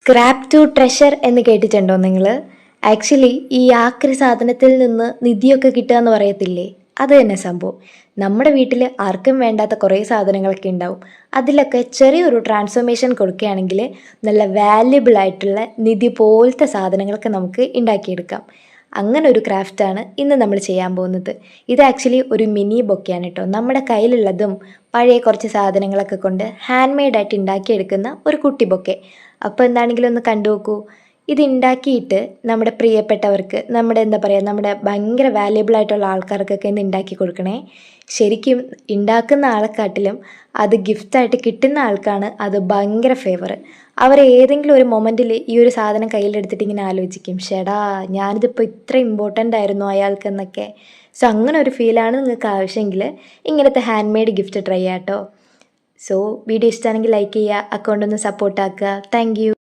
Scrap to treasure എന്ന് കേട്ടിട്ടുണ്ടോ നിങ്ങൾ? ആക്ച്വലി ഈ ആക്രി സാധനത്തിൽ നിന്ന് നിധിയൊക്കെ കിട്ടുക എന്ന് പറയത്തില്ലേ, അത് തന്നെ സംഭവം. നമ്മുടെ വീട്ടിൽ ആർക്കും വേണ്ടാത്ത കുറേ സാധനങ്ങളൊക്കെ ഉണ്ടാവും. അതിലൊക്കെ ചെറിയൊരു ട്രാൻസ്ഫോർമേഷൻ കൊടുക്കുകയാണെങ്കിൽ നല്ല വാല്യുബിൾ ആയിട്ടുള്ള നിധി പോലത്തെ സാധനങ്ങളൊക്കെ നമുക്ക് ഉണ്ടാക്കിയെടുക്കാം. അങ്ങനെ ഒരു ക്രാഫ്റ്റാണ് ഇന്ന് നമ്മൾ ചെയ്യാൻ പോകുന്നത്. ഇത് ആക്ച്വലി ഒരു മിനി ബൊക്കെയാണ് കേട്ടോ. നമ്മുടെ കയ്യിലുള്ളതും പഴയ കുറച്ച് സാധനങ്ങളൊക്കെ കൊണ്ട് ഹാൻഡ് മെയ്ഡായിട്ട് ഉണ്ടാക്കിയെടുക്കുന്ന ഒരു കുട്ടി ബൊക്കെ. അപ്പോൾ എന്താണെങ്കിലും ഒന്ന് കണ്ടു നോക്കൂ. ഇത് ഉണ്ടാക്കിയിട്ട് നമ്മുടെ പ്രിയപ്പെട്ടവർക്ക്, നമ്മുടെ എന്താ പറയുക, നമ്മുടെ ഭയങ്കര വാല്യുബിൾ ആയിട്ടുള്ള ആൾക്കാർക്കൊക്കെ ഇന്ന് ഉണ്ടാക്കി കൊടുക്കണേ. ശരിക്കും ഉണ്ടാക്കുന്ന ആളെക്കാട്ടിലും അത് ഗിഫ്റ്റായിട്ട് കിട്ടുന്ന ആൾക്കാണ് അത് ഭയങ്കര ഫേവർ. അവർ ഏതെങ്കിലും ഒരു മൊമെൻറ്റിൽ ഈ ഒരു സാധനം കയ്യിലെടുത്തിട്ട് ഇങ്ങനെ ആലോചിക്കും, ഷെടാ ഞാനിതിപ്പോൾ ഇത്ര ഇമ്പോർട്ടൻ്റ് ആയിരുന്നു അയാൾക്കെന്നൊക്കെ. സോ അങ്ങനെ ഒരു ഫീലാണ് നിങ്ങൾക്ക് ആവശ്യമെങ്കിൽ ഇങ്ങനത്തെ ഹാൻഡ് മെയ്ഡ് ഗിഫ്റ്റ് ട്രൈ ചെയ്യാം കേട്ടോ. സോ വീഡിയോ ഇഷ്ടമാണെങ്കിൽ ലൈക്ക് ചെയ്യുക, അക്കൗണ്ട് ഒന്ന് സപ്പോർട്ട് ആക്കുക. Thank you.